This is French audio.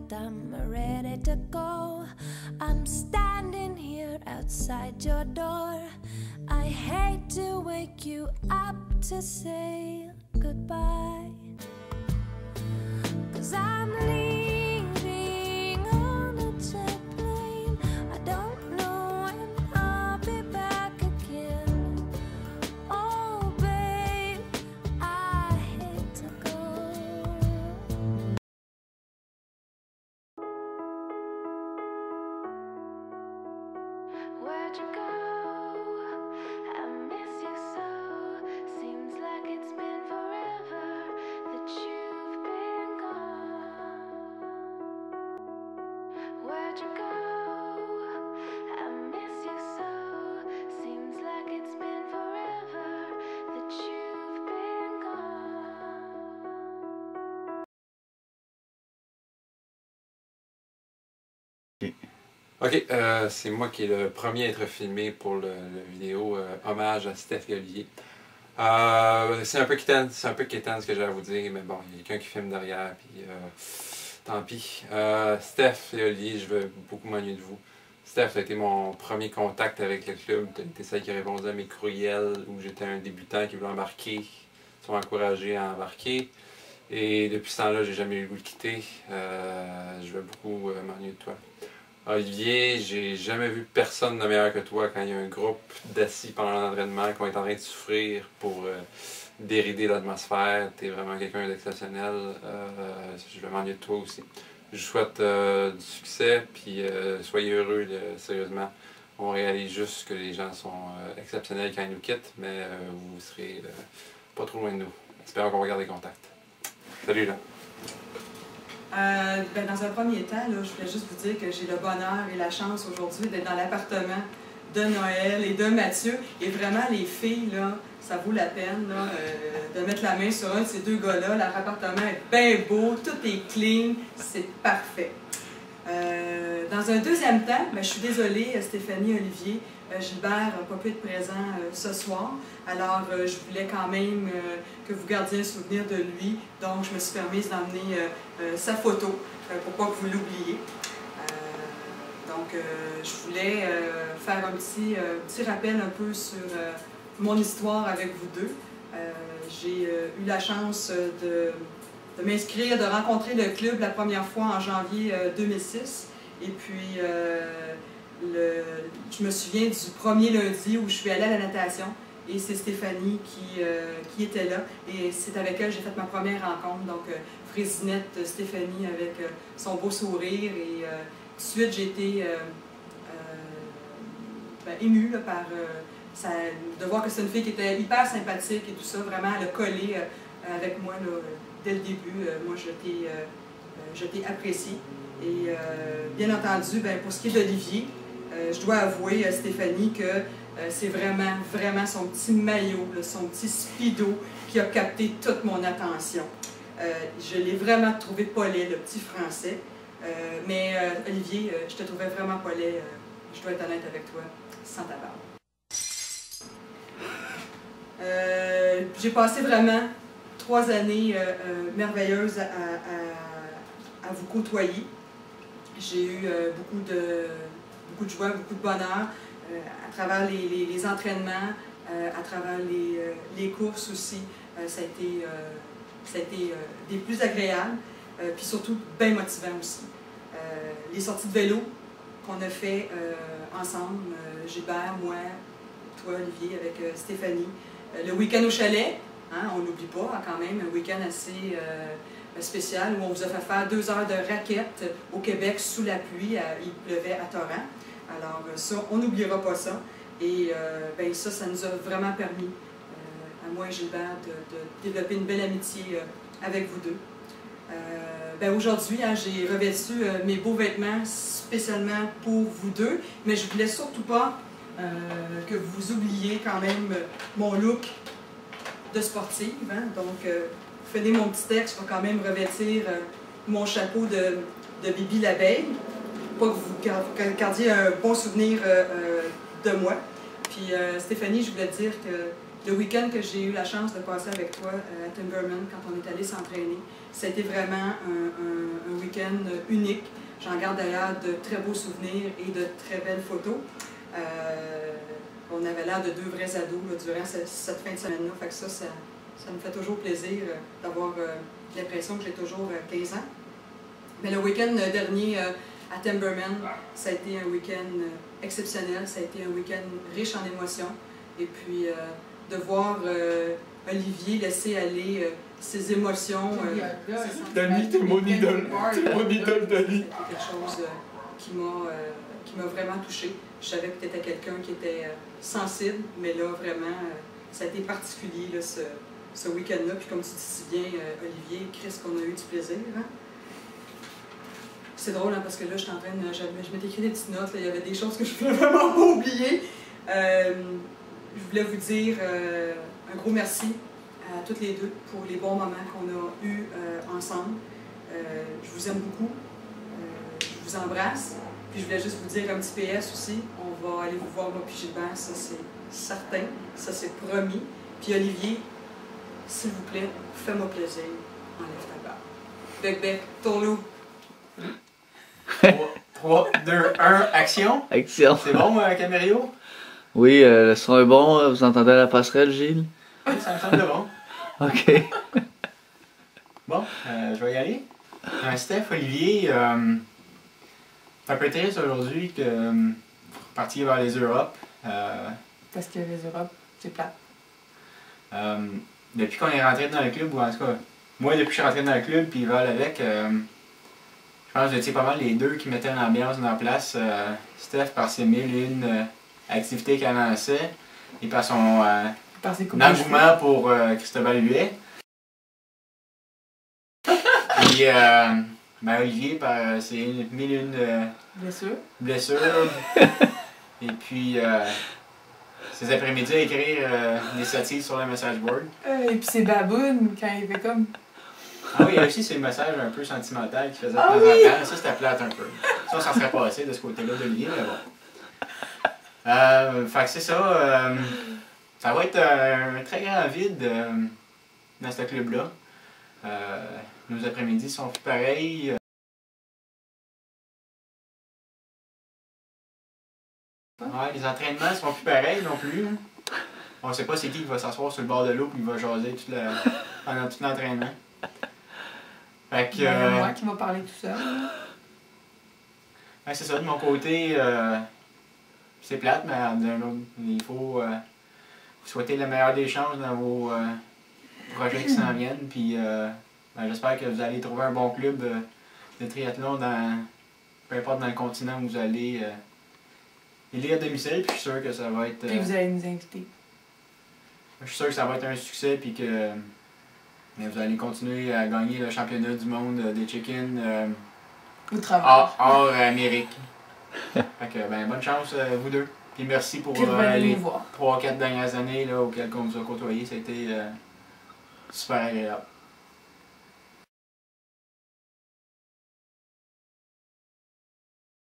packed, I'm ready to go. I'm standing here outside your door. I hate to wake you up to say goodbye, 'cause I'm leaving on a jet plane. I don't know when I'll be back again. Oh babe, I hate to go. Where'd you go? I miss you so. Seems like it's been forever that you've been gone. Where'd you go? I miss you so. Seems like it's been forever that you've been gone. Ok, c'est moi qui est le premier à être filmé pour la vidéo hommage à Steph et Olivier. C'est un peu quétaine ce que j'ai à vous dire, mais bon, il y a quelqu'un qui filme derrière, puis tant pis. Steph et Olivier, je veux beaucoup m'ennuyer de vous. Steph a été mon premier contact avec le club, tu as été celle qui répondait à mes courriels où j'étais un débutant qui voulait embarquer, qui m'a encouragé à embarquer. Et depuis ce temps-là, j'ai jamais eu le goût de quitter. Je veux beaucoup m'ennuyer de toi. Olivier, j'ai jamais vu personne de meilleur que toi quand il y a un groupe d'assis pendant l'entraînement qui est en train de souffrir pour dérider l'atmosphère. Tu es vraiment quelqu'un d'exceptionnel. Je vais m'ennuyer de toi aussi. Je vous souhaite du succès, puis soyez heureux, sérieusement. On réalise juste que les gens sont exceptionnels quand ils nous quittent, mais vous serez pas trop loin de nous. Espérons qu'on va garder contact. Salut là! Dans un premier temps, là, je voulais juste vous dire que j'ai le bonheur et la chance aujourd'hui d'être dans l'appartement de Noël et de Mathieu. Et vraiment, les filles, là, ça vaut la peine là, de mettre la main sur un de ces deux gars-là. Leur appartement est bien beau, tout est clean, c'est parfait. Dans un deuxième temps, je suis désolée, Stéphanie, Olivier, Gilbert n'a pas pu être présent ce soir. Alors, je voulais quand même que vous gardiez un souvenir de lui. Donc, je me suis permise d'emmener sa photo pour pas que vous l'oubliez. Donc, je voulais faire un petit rappel un peu sur mon histoire avec vous deux. J'ai eu la chance de m'inscrire, de rencontrer le club la première fois en janvier 2006. Et puis, je me souviens du premier lundi où je suis allée à la natation. Et c'est Stéphanie qui était là. Et c'est avec elle que j'ai fait ma première rencontre. Donc, Frésinette Stéphanie avec son beau sourire. Et tout de suite, j'ai été émue là, par de voir que c'est une fille qui était hyper sympathique et tout ça. Vraiment, elle a collé avec moi là, dès le début. Moi, je t'ai apprécié. Et bien entendu, pour ce qui est d'Olivier, je dois avouer, Stéphanie, que c'est vraiment son petit maillot, là, son petit speedo qui a capté toute mon attention. Je l'ai vraiment trouvé pas laid, le petit français. Mais Olivier, je te trouvais vraiment pas laid, je dois être honnête avec toi, sans ta barbe. J'ai passé vraiment 3 années merveilleuses à vous côtoyer. J'ai eu beaucoup de joie, beaucoup de bonheur à travers les entraînements, à travers les courses aussi. Ça a été des plus agréables, puis surtout bien motivant aussi. Les sorties de vélo qu'on a fait ensemble, Gilbert, moi, toi, Olivier, avec Stéphanie. Le week-end au chalet, hein, on n'oublie pas, quand même, un week-end assez spécial où on vous a fait faire 2 heures de raquettes au Québec sous la pluie. Il pleuvait à torrent. Alors ça, on n'oubliera pas ça. Et ça nous a vraiment permis, à moi et Gilbert, de développer une belle amitié avec vous deux. Aujourd'hui, hein, j'ai revêtu mes beaux vêtements spécialement pour vous deux, mais je ne voulais surtout pas que vous oubliez quand même mon look de sportive. Hein. Donc, prenez mon petit texte, je vais quand même revêtir mon chapeau de Bibi l'abeille, pour que vous gardiez un bon souvenir de moi. Puis Stéphanie, je voulais te dire que Le week-end que j'ai eu la chance de passer avec toi à Timberman, quand on est allé s'entraîner, ça a été vraiment un week-end unique. J'en garde d'ailleurs de très beaux souvenirs et de très belles photos. On avait l'air de deux vrais ados là, durant cette fin de semaine-là. Fait que ça me fait toujours plaisir d'avoir l'impression que j'ai toujours 15 ans. Mais le week-end dernier à Timberman, ça a été un week-end exceptionnel. Ça a été un week-end riche en émotions. Et puis de voir Olivier laisser aller ses émotions. Dani, t'es mon idole. T'es mon idole, Dani. C'était quelque chose qui m'a vraiment touchée. Je savais que tu étais quelqu'un qui était sensible, mais là, vraiment, ça a été particulier, là, ce week-end-là. Puis comme tu dis si bien, Olivier, Chris, qu'on a eu du plaisir. Hein? C'est drôle, hein, parce que là, je m'étais écrit des petites notes. Là, il y avait des choses que je voulais vraiment pas oublier. Je voulais vous dire un gros merci à toutes les deux pour les bons moments qu'on a eus ensemble. Je vous aime beaucoup. Je vous embrasse. Puis je voulais juste vous dire un petit PS aussi. On va aller vous voir, moi puis Gilbert, ça c'est certain. Ça c'est promis. Puis Olivier, s'il vous plaît, fais-moi plaisir. Enlève ta barbe. Bec, bec, tourne-nous. 3, 2, 1, action! Action. C'est bon, Camério? Oui, le son est bon. Vous entendez la passerelle, Gilles? Oui, ça me semble bon. OK. Bon, je vais y aller. Steph, Olivier, c'est un peu triste aujourd'hui que vous partiez vers les Europes. Parce que les Europes, c'est plate. Depuis qu'on est rentré dans le club, ou en tout cas, moi depuis que je suis rentré dans le club, puis Val avec, je pense que vous étiez pas mal les deux qui mettaient l'ambiance dans la place. Steph par ses 1001 activités qu'elle lançait et par son Par ses coupes de cheveux. engouement pour Cristobal Huet. Puis Olivier par ses 1001 Blessure. et puis ces après-midi à écrire des sottises sur le message board. Et puis c'est Baboon quand il fait comme. Ah oui, il y a aussi ces messages un peu sentimentaux qui faisaient de temps Ah en oui! temps. Ça, c'était plate un peu. Ça serait passé de ce côté-là d'Olivier, mais bon. Fait que c'est ça. Ça va être un très grand vide dans ce club-là. Nos après-midi sont plus pareils. Ouais, les entraînements sont plus pareils non plus. On sait pas c'est qui va s'asseoir sur le bord de l'eau et qui va jaser pendant tout l'entraînement. Fait que. Il y a moi qui va parler tout seul. Ouais, c'est ça, de mon côté, c'est plate, mais d'un autre, il faut vous souhaiter la meilleure des chances dans vos projets qui s'en viennent. Puis j'espère que vous allez trouver un bon club de triathlon peu importe dans le continent où vous allez. Il est à domicile, puis je suis sûr que ça va être. Puis vous allez nous inviter. Je suis sûr que ça va être un succès, puis que vous allez continuer à gagner le championnat du monde des chickens Au travail. hors Amérique. Fait que, bonne chance, vous deux. Puis merci pour Puis revenez les nous voir. 3-4 dernières années là, auxquelles on nous a côtoyés. Ça a été super agréable.